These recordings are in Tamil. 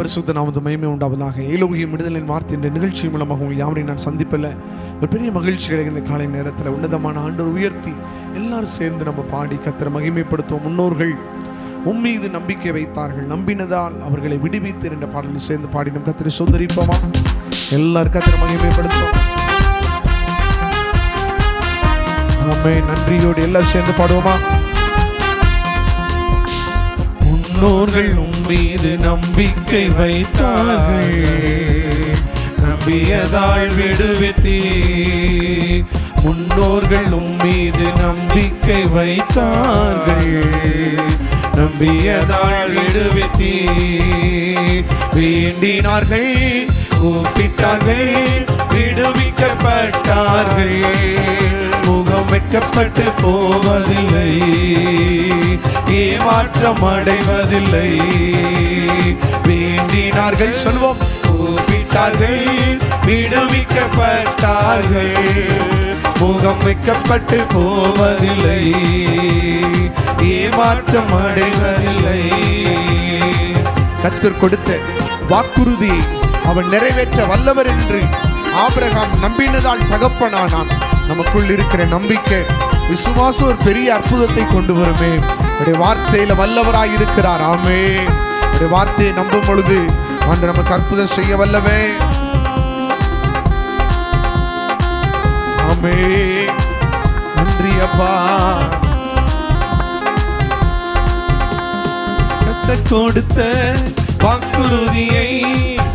பரிசுத்த நாமத்து மகிமை உண்டாவதாக. ஏலோகியம் விடுதலின் வார்த்தை என்ற நிகழ்ச்சி மூலமாக உங்கள் யாவரையும் நான் சந்திப்பில் ஒரு பெரிய மகிழ்ச்சி கிடைக்கிற காலை நேரத்தில் உன்னதமான ஆண்டவர் உயர்த்தி எல்லாரும் சேர்ந்து நம்ம பாடி கர்த்தரை மகிமைப்படுத்துவோம். முன்னோர்கள் உம்மீது நம்பிக்கை வைத்தார்கள், நம்பினதால் அவர்களை விடுவித்தீர் என்ற பாடலில் சேர்ந்து பாடினோம். கர்த்தரை சோதரிப்போமா? எல்லாரும் கர்த்தரை மகிமைப்படுத்துவோம். ஆமென். நன்றியோடு எல்லாம் சேர்ந்து பாடுவோமா? முன்னோர்கள் உம்மீது நம்பிக்கை வைத்தார்கள், நம்பியதால் விடுவித்தீர். முன்னோர்கள் உம்மீது நம்பிக்கை வைத்தார்கள், நம்பியதால் விடுவித்தீர். வேண்டினார்கள், கூப்பிட்டார்கள், விடுவிக்கப்பட்டார்கள். முகம் வெட்கப்பட்டு போவதில்லை, ஏமாற்றம் அடைவதில்லை. வேண்டினார்கள், சொல்வோம், கூப்பிட்டார்கள், விடுவிக்கப்பட்டார்கள். முகம் வைக்கப்பட்டு போவதில்லை, ஏமாற்றம் அடைவதில்லை. கர்த்தர் கொடுத்த வாக்குறுதியை அவன் நிறைவேற்ற வல்லவர் என்று ஆபிரகாம் நம்பினதால் தகப்பனானான். நமக்குள் இருக்கிற நம்பிக்கை விசுவாசம் ஒரு பெரிய அற்புதத்தை கொண்டு வருமே. அவருடைய வார்த்தையில வல்லவராய் இருக்கிறார். ஆமே. அவருடைய வார்த்தையை நம்பும் பொழுது ஆண்டவர் நமக்கு அற்புதம் செய்ய வல்லவே. ஆமே. நன்றி அப்பா. கர்த்தர் கொடுத்த வாக்குறுதியை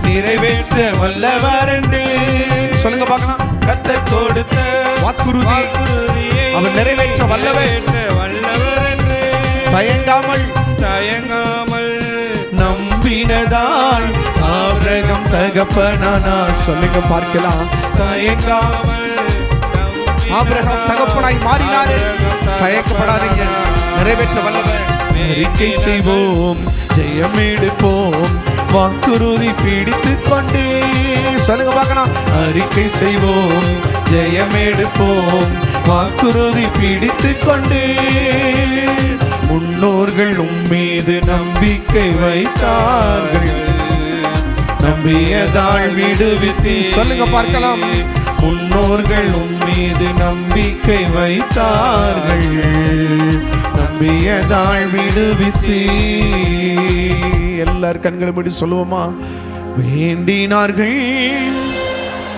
நிறைவேற்ற வல்லவர் என்று சொல்லுங்க பார்க்கலாம். கர்த்தர் கொடுத்த வாக்குறுதியை அவர் நிறைவேற்ற வல்லவர் என்று தயங்காமல் நம்பினதால் ஆபிரகாம் தகப்பனானார். சொல்லுங்க பார்க்கலாம். தயங்காமல் ஆபிரகாம் தகப்பனாய் மாறினாரே. தயக்கப்படாதீங்க, நிறைவேற்ற வல்லவர். அறிக்கை செய்வோம், ஜெயம் எடுப்போம், வாக்குறுதி பிடித்து கொண்டு. சொல்லுங்க பார்க்கலாம். அறிக்கை செய்வோம், ஜெயம் எடுப்போம், வாக்குறுதி பிடித்து கொண்டு. முன்னோர்கள் உம்மீது நம்பிக்கை வைத்தார்கள், நம்பியதால் விடுவித்தி. சொல்லுங்க பார்க்கலாம். முன்னோர்கள் உம்மீது நம்பிக்கை வைத்தார்கள், நம்பியதால் விடுவித்தி. எல்லார் கண்களை மூடி சொல்லுவோமா? வேண்டினார்கள்,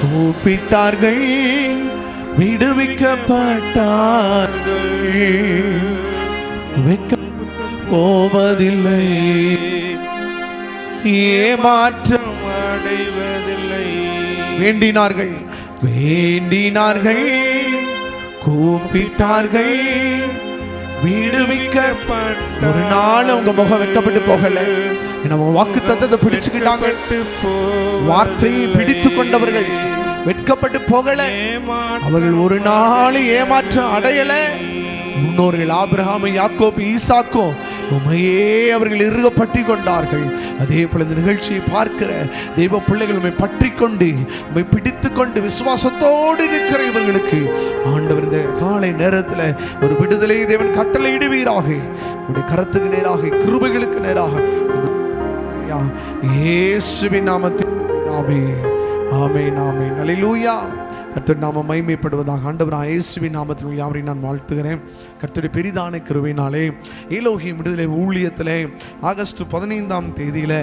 கூப்பிட்டார்கள், விடுவிக்கப்பட்டார்கள். போவதில்லை, ஏமாற்றம் அடைவதில்லை. வேண்டினார்கள், வேண்டினார்கள், கூப்பிட்டார்கள், விடுவிக்கப்பட்ட. ஒரு நாள் உங்க முகம் வெட்கப்பட்டு போகல. நம்ம வாக்கு தத்தத்தை பிடிச்சுக்கிட்டாங்க. வார்த்தையை பிடித்து கொண்டவர்கள் வெட்கப்பட்டு போகல. அவர்கள் ஒரு நாள் ஏமாற்றம் அடையல. முன்னோர்கள் ஆபிரகாம், யாக்கோபு, ஈசாக்கும் உமையே அவர்கள் இறுக பற்றி கொண்டார்கள். அதே போல இந்த நிகழ்ச்சியை பார்க்கிற தெய்வ பிள்ளைகள் உண்மை பற்றி கொண்டு உண்மை பிடித்து கொண்டு விசுவாசத்தோடு இருக்கிற இவர்களுக்கு ஆண்டவர் இந்த காலை நேரத்தில் ஒரு விடுதலை தேவன் கட்டளை இடுவீராக. உடைய கரத்துக்கு நேராக, கிருபைகளுக்கு நேராக இயேசுவின் நாமத்தில் ஆமென். ஆமென். ஆமென். அல்லேலூயா. கர்த்தர் நாம மகிமைப்படுவதாக. ஆண்டவர் இயேசுவின் நாமத்தில் யாவரையும் நான் வாழ்த்துகிறேன். கர்த்தருடைய பெரிதான கிருபையினாலே ஏலோகியம் விடுதலை ஊழியத்தில் ஆகஸ்ட் 15ஆம் தேதியில்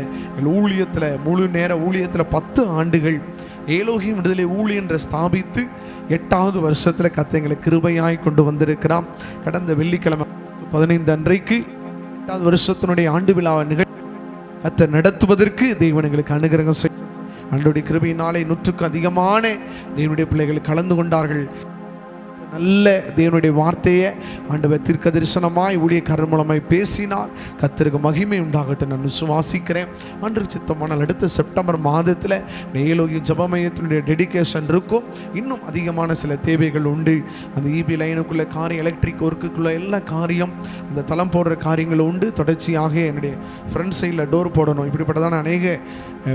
ஊழியத்தில் முழு நேர ஊழியத்தில் 10 ஆண்டுகள் ஏலோகியம் விடுதலை ஊழியன்ற ஸ்தாபித்து 8வது வருஷத்தில் கர்த்தர் எங்களை கிருபையாய் கொண்டு வந்திருக்கிறான். கடந்த வெள்ளிக்கிழமை 15 அன்றைக்கு 8வது வருஷத்தினுடைய ஆண்டு விழா நிகழ்ச்சி கர்த்தர் நடத்துவதற்கு தேவன் எங்களுக்கு அனுகிரகம் செய்ய ஆண்டவருடைய கிருபையினாலே 100க்கும் அதிகமான தேவனுடைய பிள்ளைகள் கலந்து கொண்டார்கள். நல்ல தேவனுடைய வார்த்தையை ஆண்டவர் தீர்க்க தரிசனமாய் ஊழியக்காரர் மூலமாய் பேசினால் கர்த்தருக்கு மகிமை உண்டாகட்டும் நான் விசுவாசிக்கிறேன். அன்று சித்தமானால் அடுத்த செப்டம்பர் மாதத்தில் ஏலோகியம் ஜெப மையத்தினுடைய டெடிகேஷன் இருக்கும். இன்னும் அதிகமான சில தேவைகள் உண்டு. அந்த இபி லைனுக்குள்ள காரியம், எலக்ட்ரிக் ஒர்க்குக்குள்ள எல்லா காரியம், அந்த தளம் போடுற காரியங்கள் உண்டு. தொடர்ச்சியாக என்னுடைய ஃப்ரண்ட் சைடில் டோர் போடணும். இப்படிப்பட்டதான அநேக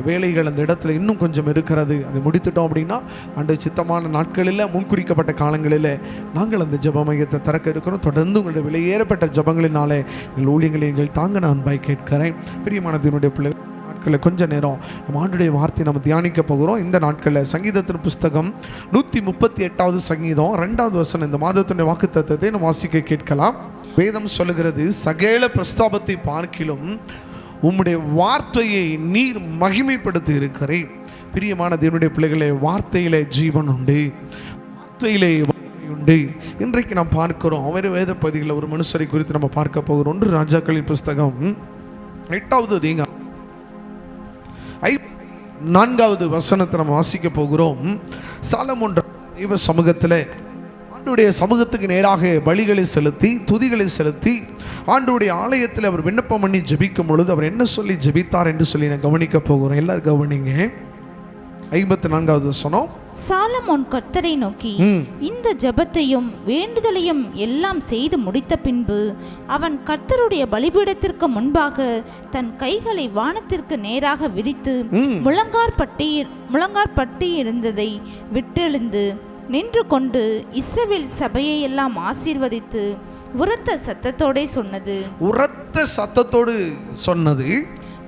வேலைகள் அந்த இடத்துல இன்னும் கொஞ்சம் இருக்கிறது. அதை முடித்துட்டோம் அப்படின்னா அன்று சித்தமான நாட்களில் முன்குறிக்கப்பட்ட காலங்களில் நாங்கள் அந்த ஜெப மையத்தை திறக்க இருக்கிறோம். தொடர்ந்து உங்களுடைய விலையேறப்பட்ட ஜெபங்களினாலே எங்கள் ஊழியங்களை எங்கள் தாங்க நான் அன்பாய் கேட்கிறேன். பிரியமான தேவனுடைய பிள்ளை நாட்களில் கொஞ்ச நேரம் நம்ம ஆண்டுடைய வார்த்தையை நம்ம தியானிக்க போகிறோம். இந்த நாட்களில் சங்கீதத்தின் புஸ்தகம் 138வது சங்கீதம் 2வது வசனம், இந்த மாதத்தினுடைய வாக்குத்தத்தத்தை நம்ம வாசிக்க கேட்கலாம். வேதம் சொல்லுகிறது, சகல பிரஸ்தாபத்தை பார்க்கிலும் உம்முடைய வார்த்தையை நீர் மகிமைப்படுத்தி இருக்கிறேன். பிரியமான தேவனுடைய பிள்ளைகளே, வார்த்தையிலே ஜீவன் உண்டு, வார்த்தையிலே உண்டு. இன்றைக்கு நாம் பார்க்கிறோம் அவர் வேத பகுதியில் ஒரு மனுஷரை குறித்து நம்ம பார்க்க போகிறோம். 1 ராஜாக்களின் புஸ்தகம் 8வது அதிகாரம் 4வது வசனத்தை நம்ம வாசிக்க போகிறோம். சாலமோன் தேவ சமூகத்தில் ஆண்டுடைய சமூகத்துக்கு நேராக பலிகளை செலுத்தி துதிகளை செலுத்தி ஆண்டுடைய ஆலயத்தில் அவர் விண்ணப்பம் பண்ணி ஜெபிக்கும் பொழுது அவர் என்ன சொல்லி ஜெபித்தார் என்று சொல்லி நான் கவனிக்க போகிறோம். எல்லாரும் கவனிங்க. 54வது வசனம். சாலமோன் கர்த்தரை நோக்கி இந்த ஜெபத்தையும் வேண்டுதலையும் எல்லாம் செய்து முடித்த பின்பு அவன் கர்த்தருடைய பலிபீடத்திற்கு முன்பாக தன் கைகளை வானத்திற்கு நேராக விரித்து முழங்கார்பட்டி இருந்ததை விட்டெழுந்து நின்று கொண்டு இஸ்ரவேல் சபையை எல்லாம் ஆசீர்வதித்து உரத்த சத்தத்தோடு சொன்னது,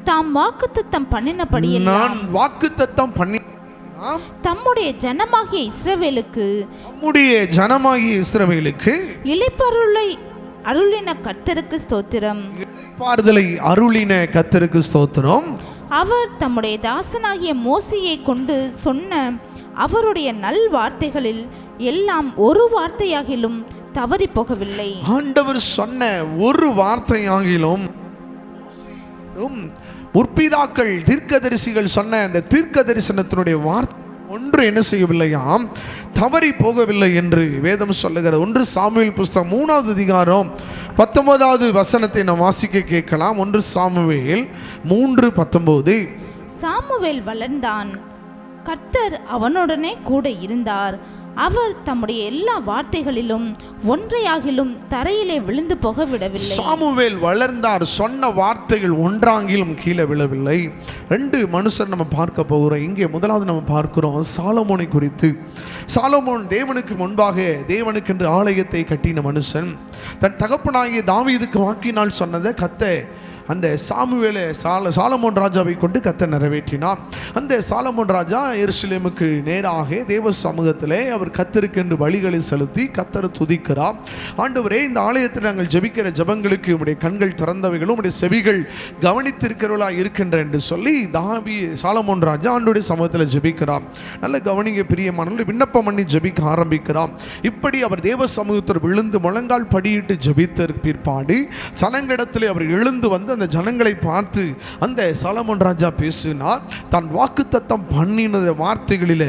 தாம் வாக்குத்தத்தம் பண்ணினபடியெல்லாம் நான் வாக்குத்தத்தம் பண்ணி தம்முடைய ஜனமாகிய இஸ்ரவேலுக்கு இளைப்பாறுதலை அருளின கர்த்தருக்கு ஸ்தோத்திரம். இளைப்பாறுதலை அருளின கர்த்தருக்கு ஸ்தோத்திரம். அவர் தம்முடைய தாசனாகிய மோசேயை கொண்டு சொன்ன அவருடைய நல் வார்த்தைகளில் எல்லாம் ஒரு வார்த்தையாகிலும் தவறி போகவில்லை. ஆண்டவர் சொன்ன ஒரு வார்த்தையாகிலும் முற்பிதாக்கள் தீர்க்கதரிசிகள் சொன்ன அந்த தீர்க்க தரிசனத்தினுடைய வார்த்தை ஒன்று என்ன செய்யவில்லையாம், தவறி போகவில்லை என்று வேதம் சொல்லுகிறது. 1 சாமுவேல் புஸ்தகம் 3வது அதிகாரம் 19வது வசனத்தை நாம் வாசிக்க கேட்கலாம். 1 சாமுவேல் 3:19. சாமுவேல் வளர்ந்தான், கர்த்தர் அவனுடனே கூட இருந்தார். அவர் தம்முடைய எல்லா வார்த்தைகளிலும் ஒன்றையாகிலும் தரையிலே விழுந்து போக விடவில்லை. சாமுவேல் வளர்ந்தார், சொன்ன வார்த்தைகள் ஒன்றாகிலும் கீழே விழவில்லை. 2 மனுஷர் நம்ம பார்க்க போகிறோம். இங்கே முதலாவது நம்ம பார்க்கிறோம் சாலமோனை குறித்து. சாலமோன் தேவனுக்கு முன்பாக தேவனுக்கென்று ஆலயத்தை கட்டின மனுஷன். தன் தகப்பனாகிய தாவீதுக்கு வாக்கினால் சொன்னதை அந்த சாலமோன் ராஜாவை கொண்டு கர்த்தர் நிறைவேற்றினார். அந்த சாலமோன் ராஜா எருசலேமுக்கு நேராக தேவ சமூகத்திலே அவர் கர்த்தருக்கென்று பலிகளை செலுத்தி கர்த்தரை துதிக்கிறார். ஆண்டவரே, இந்த ஆலயத்தில் நாங்கள் ஜெபிக்கிற ஜெபங்களுக்கு உம்முடைய கண்கள் திறந்தவைகளும் உம்முடைய செவிகள் கவனித்திருக்கிறவர்களா இருக்கின்ற என்று சொல்லி சாலமோன் ராஜா ஆண்டவருடைய சமூகத்தில் ஜெபிக்கிறார். நல்ல கவனிங்க பிரியமானவர்களே, விண்ணப்பம் பண்ணி ஜெபிக்க ஆரம்பிக்கிறார். இப்படி அவர் தேவ சமூகத்தில் விழுந்து முழங்கால் படியிட்டு ஜெபித்த பிற்பாடு ஜனங்களிடத்திலே அவர் எழுந்து வந்து அந்த ஜனங்களை பார்த்து அந்த சாலமோன் ராஜா பேசினார். தான் வாக்குத்தத்தம் பண்ணின வார்த்தைகளிலே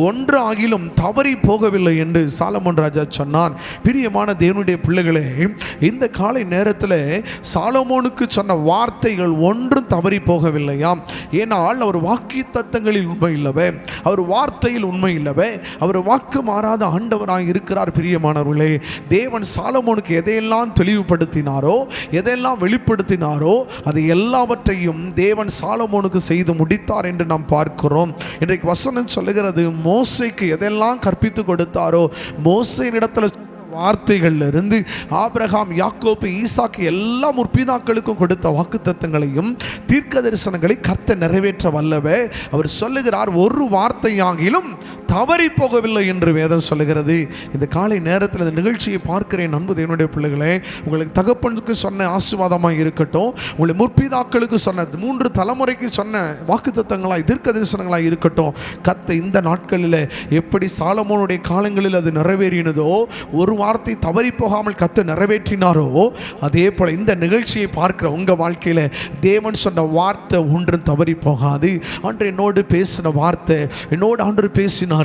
ஒன்று ஆகிலும் தவறி போகவில்லை என்று சாலமோன் ராஜா சொன்னார். பிரியமான தேவனுடைய பிள்ளைகளே, இந்த காலை நேரத்தில் சாலமோனுக்கு சொன்ன வார்த்தைகள் ஒன்றும் தவறி போகவில்லையாம். ஏனால் அவர் வாக்குத்தத்தங்களில் உண்மை இல்லவே, அவர் வார்த்தையில் உண்மை இல்லவே, அவர் வாக்கு மாறாத ஆண்டவராக இருக்கிறார். பிரியமானவர்களே, தேவன் சாலமோனுக்கு எதையெல்லாம் தெளிவுபடுத்தினாரோ, எதையெல்லாம் வெளிப்படுத்தினாரோ அது எல்லாவற்றையும் தேவன் சாலமோனுக்கு செய்து முடித்தார் என்று நாம் பார்க்கிறோம். இன்றைக்கு வசனம் சொல்லுகிறது, மோசேக்கு எதெல்லாம் கற்பித்து கொடுத்தாரோ, மோசேயினிடத்தில் வார்த்தைகள்ல இருந்து ஆபிரகாம், யாக்கோபு, ஈசாக்கு எல்லா முற்பிதாக்களுக்கும் கொடுத்த வாக்குத்தத்தங்களையும் தீர்க்க தரிசனங்களை கர்த்தர் நிறைவேற்ற வல்லவே. அவர் சொல்லுகிறார், ஒரு வார்த்தையாகிலும் தவறி போகவில்லை என்று வேதம் சொல்லுகிறது. இந்த காலை நேரத்தில் இந்த நிகழ்ச்சியை பார்க்கிறேன் அன்பு தேவனுடைய பிள்ளைகளே, உங்களுக்கு தகப்பனுக்கு சொன்ன ஆசீர்வாதமாக இருக்கட்டும், உங்களை முற்பிதாக்களுக்கு சொன்ன 3 தலைமுறைக்கு சொன்ன வாக்குத்தத்தங்களாய் தீர்க்க தரிசனங்களாய் இருக்கட்டும், கர்த்தர் இந்த நாட்களில் எப்படி சாலமோனுடைய காலங்களில் அது நிறைவேறினதோ, ஒரு வார்த்தை தவறி போகாமல் கர்த்தர் நிறைவேற்றினாரோ, அதே போல இந்த நிகழ்ச்சியை பார்க்கிற உங்க வாழ்க்கையில தேவன் சொன்ன வார்த்தை ஒன்றும் தவறி போகாது. ஆண்டவர் என்னோடு பேசின வார்த்தை, என்னோடு ஆண்டவர் பேசினாரே,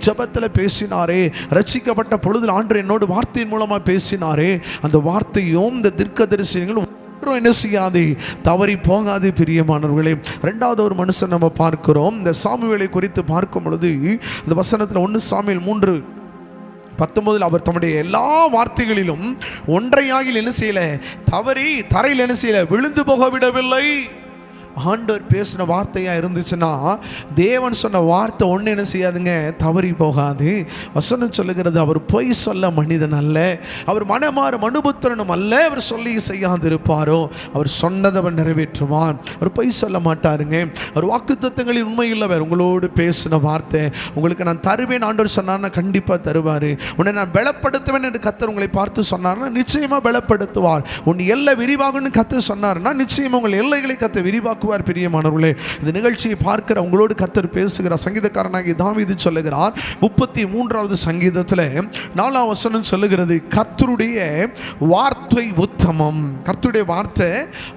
ஜெபத்தில் பேசினாரே, ரட்சிக்கப்பட்ட பொழுது ஆண்டவர் என்னோடு வார்த்தையின் மூலமா பேசினாரே, அந்த வார்த்தையும் இந்த தீர்க்கதரிசனங்களும் என்ன செய்யாது, தவறி போகாது. பிரியமானவர்களே, 2வது ஒரு மனுஷன் நம்ம பார்க்கிறோம். இந்த சாமுவேலை குறித்து பார்க்கும் பொழுது இந்த வசனத்தில் 1 சாமுவேல் 3:19 அவர் தம்முடைய எல்லா வார்த்தைகளிலும் ஒன்றையாகில் என்ன செய்யல, தவறி தரையில் என்ன செய்யல, விழுந்து போக விடவில்லை. ஆண்டவர் பேசின வார்த்தையாக இருந்துச்சுன்னா தேவன் சொன்ன வார்த்தை ஒன்று என்ன செய்யாதுங்க, தவறி போகாது. வசனம் சொல்லுகிறது, அவர் பொய் சொல்ல மனிதன் அல்ல, அவர் மனமாறு மனுபுத்திரனும் அல்ல, அவர் சொல்லி செய்யாதிருப்பாரோ. அவர் சொன்னதை அவர் நிறைவேற்றுவார். அவர் பொய் சொல்ல மாட்டாருங்க. அவர் வாக்குத்தத்தங்களில் உண்மையுள்ளவர். உங்களோடு பேசின வார்த்தை உங்களுக்கு நான் தருவேன் ஆண்டவர் சொன்னார்னா கண்டிப்பாக தருவார். உன்னை நான் பலப்படுத்துவேன் என்று கர்த்தர் உங்களை பார்த்து சொன்னார்னா நிச்சயமாக பலப்படுத்துவார். உன் எல்லை விரிவாகும்னு கர்த்தர் சொன்னார்னா நிச்சயமாக உங்கள் எல்லைகளை கர்த்தர் விரிவாக்குவார். பிரியமானவர்களே, இந்த நிகழ்ச்சியை பார்க்கிற உங்களோடு கர்த்தர் பேசுகிறார். சங்கீதக்காரனாகிய தாவீது சொல்லுகிறார் 33வது சங்கீதத்தில் 4ஆம் வசனம் சொல்லுகிறது, கர்த்தருடைய வார்த்தை உத்தமம். கர்த்தருடைய வார்த்தை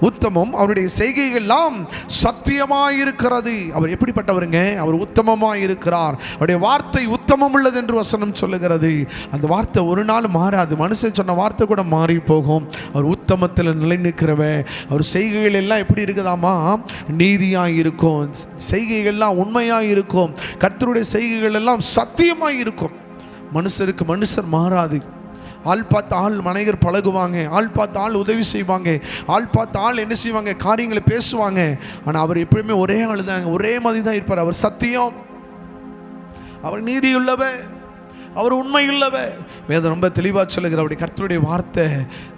உத்தமம், அவருடைய செய்கைகள் எல்லாம் சத்தியமாயிருக்கிறது. அவர் எப்படிப்பட்டவருங்க? அவர் உத்தமமாயிருக்கிறார். அவருடைய வார்த்தை உத்தமம் உள்ளது என்று வசனம் சொல்லுகிறது. அந்த வார்த்தை ஒரு நாள் மாறாது. மனுஷன் சொன்ன வார்த்தை கூட மாறி போகும். அவர் உத்தமத்தில் நிலை நிற்கிறவ. அவர் செய்கைகள் எல்லாம் எப்படி இருக்குதாமா? நீதியாக இருக்கும். செய்கைகள் எல்லாம் உண்மையாக இருக்கும். கர்த்தருடைய செய்கைகள் எல்லாம் சத்தியமாக இருக்கும். மனுஷருக்கு மனுஷர் மாறாது. ஆள் பார்த்து ஆள் மனைகர் பழகுவாங்க, ஆள் பார்த்து ஆள் உதவி செய்வாங்க, ஆள் பார்த்து ஆள் என்ன செய்வாங்க, காரியங்களை பேசுவாங்க. ஆனால் அவர் எப்பயுமே ஒரே ஆள் தாங்க, ஒரே மாதிரி தான் இருப்பார். அவர் சத்தியம், அவர் நீதியுள்ளவர், அவர் உண்மையுள்ளவ. வேதம் ரொம்ப தெளிவாக சொல்லுகிற அவருடைய கர்த்தருடைய வார்த்தை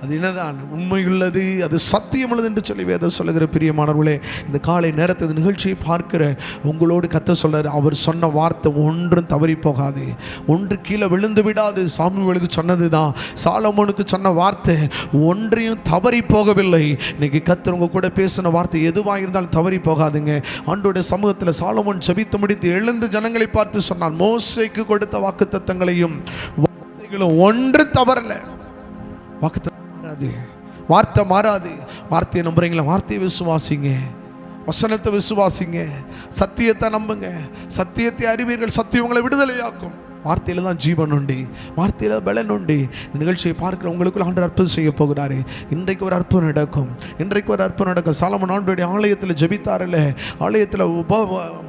அது என்னதான்? உண்மையுள்ளது, அது சத்தியம் உள்ளது என்று சொல்லி வேதம் சொல்லுகிற. பிரியமானவர்களே, இந்த காலை நேரத்தை இந்த நிகழ்ச்சியை பார்க்கிற உங்களோடு கர்த்தர் சொல்றார், அவர் சொன்ன வார்த்தை ஒன்றும் தவறி போகாது, ஒன்று கீழே விழுந்து விடாது. சாமுவேலுக்கு சொன்னது தான், சாலமோனுக்கு சொன்ன வார்த்தை ஒன்றையும் தவறி போகவில்லை. இன்னைக்கு கர்த்தர் உங்க கூட பேசின வார்த்தை எதுவாக இருந்தாலும் தவறி போகாதுங்க. ஆண்டவருடைய சமூகத்தில் சாலமோன் ஜெபித்து முடித்து எழுந்து ஜனங்களை பார்த்து சொன்னான், மோசேக்கு கொடுத்த வாக்குத்தத்தங்களையும் வார்த்தைகளும் ஒன்று தவறல. வாக்குத்தத்தம் மாறாது, வார்த்தை மாறாது. வார்த்தையை நம்புறீங்களா? வார்த்தையை விசுவாசிங்க, வசனத்தை விசுவாசிங்க, சத்தியத்தை நம்புங்க. சத்தியத்தை அறிவீர்கள், சத்தியம் உங்களை விடுதலையாக்கும். வார்த்தையில் தான் ஜீவன் உண்டு, வார்த்தையில் பலன் உண்டு. இந்த நிகழ்ச்சியை பார்க்குற உங்களுக்குள்ள ஆண்டவர் அற்புதம் செய்ய போகிறாரு. இன்றைக்கு ஒரு அற்புதம் நடக்கும், இன்றைக்கு ஒரு அற்புதம் நடக்கும். சாலமோன் ஆண்டவருடைய ஆலயத்தில் ஜெபித்தார்ல, ஆலயத்தில்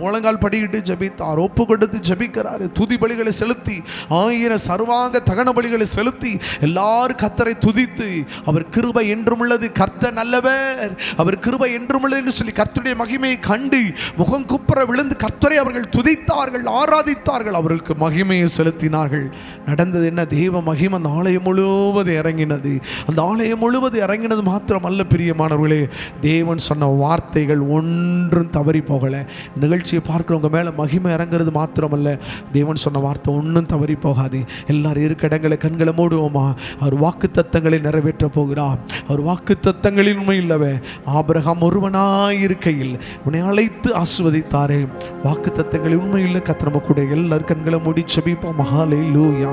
முழங்கால் படிக்கிட்டு ஜெபித்தார், ஒப்பு கொடுத்து ஜெபிக்கிறாரு, துதி பலிகளை செலுத்தி 1000 சர்வாங்க தகன பலிகளை செலுத்தி எல்லாரும் கர்த்தரை துதித்து, அவர் கிருபை என்றும் உள்ளது, கர்த்தர் நல்லவர், அவர் கிருபை என்றும் உள்ளது என்று சொல்லி கர்த்தருடைய மகிமையை கண்டு முகம் குப்புற விழுந்து கர்த்தரை அவர்கள் துதித்தார்கள், ஆராதித்தார்கள், அவர்களுக்கு மகிமை செலுத்தினார்கள். நடந்தது என்ன? தேவ மகிமை அந்த ஆலயம் முழுவதும் இறங்கினது. அந்த ஆலயம் முழுவதும் இறங்கினது மாத்திரம் அல்ல பிரியமானவர்களே, தேவன் சொன்ன வார்த்தைகள் ஒன்றும் தவறி போகல. நிகழ்ச்சியை பார்க்கிறவங்க மேல மகிமை இறங்குறது மாத்திரமல்ல, தேவன் சொன்ன வார்த்தை ஒன்றும் தவறி போகாது. எல்லாரும் இருக்க இடங்களை கண்களை மூடுவோமா? அவர் வாக்கு தத்தங்களை நிறைவேற்ற போகிறார். அவர் வாக்கு தத்தங்களில் உண்மை இல்லவே. ஆபிரகாம் ஒருவனாயிருக்கையில் உன்னை அழைத்து ஆசீர்வதித்தாரே. வாக்கு தத்தங்களில் உண்மை இல்லை. கர்த்தர் நம்ம கூட எல்லாரும் கண்களை மூடி ஹல்லேலூயா,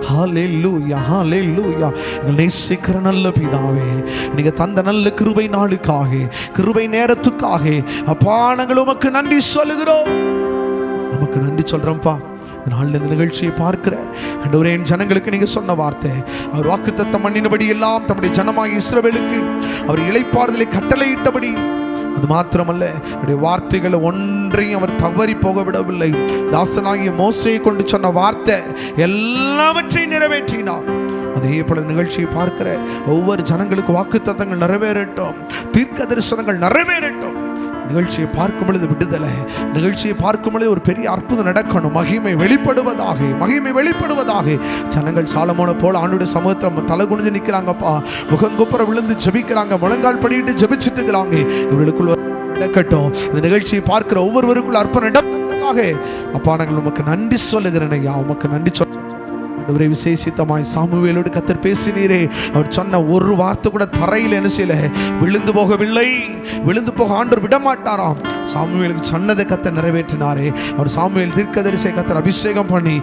ஹல்லேலூயா, ஹல்லேலூயா. நேசிக்கிற நல்ல பிதாவே, நீங்க தந்த நல்ல கிருபை நாளுக்காக, கிருபை நேரத்துக்காக அப்பா நாங்கள் உமக்கு நன்றி சொல்லுகிறோம். நமக்கு நன்றி சொல்றோம்ப்பா. நாளில் இந்த நிகழ்ச்சியை பார்க்கிற ஆண்டவரே, என் ஜனங்களுக்கு நீங்க சொன்ன வார்த்தை, அவர் வாக்குத்தத்தம் பண்ணினபடி எல்லாம் தம்முடைய ஜனமாகிய இஸ்ரவேலுக்கு அவர் இளைப்பாறுதலை கட்டளையிட்டபடி, அது மாத்திரமல்ல அவருடைய வார்த்தைகளை ஒன்றையும் அவர் தவறி போக விடவில்லை. தாசனாகிய மோசேயை கொண்டு சொன்ன வார்த்தை எல்லாவற்றையும் நிறைவேற்றினார். அதே போல நிகழ்ச்சியை பார்க்கிற ஒவ்வொரு ஜனங்களுக்கு வாக்குத்தத்தங்கள் நிறைவேறட்டும், தீர்க்க தரிசனங்கள் நிறைவேறட்டும். நிகழ்ச்சியை பார்க்கும் பொழுது விடுதலை, நிகழ்ச்சியை பார்க்கும் பொழுது ஒரு பெரிய அற்புதம் நடக்கணும். மகிமை வெளிப்படுவதாக, மகிமை வெளிப்படுவதாக. ஜனங்கள் சாலமோனை போல ஆண்டவருடைய சமூகத்தில் தலை குனிஞ்சு நிற்கிறாங்கப்பா, முகங்குப்புற விழுந்து ஜெபிக்கிறாங்க, முழங்கால் படிக்கிட்டு ஜெபிச்சுட்டு இருக்கிறாங்க. இவர்களுக்குள்ள நடக்கட்டும். இந்த நிகழ்ச்சியை பார்க்கிற ஒவ்வொருவருக்குள்ள அற்புதம் நடப்பதற்காக அப்பா நாங்கள் உமக்கு நன்றி சொல்லுகிறேன் ஐயா, உமக்கு நன்றி சொல்ல. விசேஷித்தமாய் சாமுவேலோடு கர்த்தர் பேசினீரே, அவர் சொன்ன ஒரு வார்த்தை கூட தரையில் என்ன செய்யல, விழுந்து போகவில்லை. விழுந்து போக ஆண்டவர் விடமாட்டாராம். சாமுவேலுக்கு சொன்னதை கர்த்தர் நிறைவேற்றினாரே. அவர் சாமுவேல் தீர்க்கதரிசியை கர்த்தர் அபிஷேகம் பண்ணி,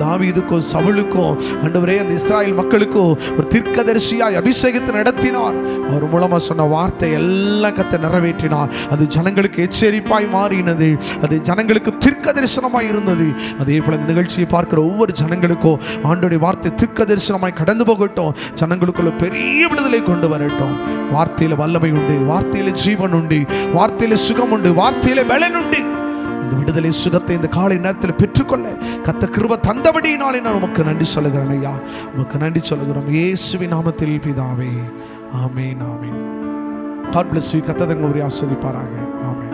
தாவீதுக்கோ சவுலுக்கோ ஆண்டவரே அந்த இஸ்ராயேல் மக்களுக்கோ ஒரு தீர்க்கதரிசியாய் அபிஷேகத்தை நடத்தினார். அவர் மூலமா சொன்ன வார்த்தை எல்லாம் கர்த்தர் நிறைவேற்றினார். அது ஜனங்களுக்கு எச்சரிப்பாய் மாறினது, அது ஜனங்களுக்கு தீர்க்க தரிசனமாய் இருந்தது. அதே போல நிகழ்ச்சியை பார்க்கிற ஒவ்வொரு ஜனங்களுக்கோ ஆண்டவருடைய வார்த்தை தீர்க்க தரிசனமாய் கடந்து போகட்டும். ஜனங்களுக்குள்ள பெரிய விடுதலை கொண்டு வரட்டும். வார்த்தையில வல்லமை உண்டு, வார்த்தையில ஜீவன் உண்டு, வார்த்தையில சுகம் உண்டு, வார்த்தையில பலன் உண்டு. அந்த விடுதலை சுகத்தை இந்த காலை நேரத்தில் பெற்றுக்கொள்ள கர்த்தர் கிருபை தந்தபடியினாலே நான் உமக்கு நன்றி சொல்லுகிறேன் ஐயா, உமக்கு நன்றி சொல்லுகிறோம். இயேசுவின் நாமத்தில் பிதாவே, ஆமென், ஆமென். God bless you. கர்த்தர் உங்களை ஆசீர்வதிப்பாராக. ஆமென்.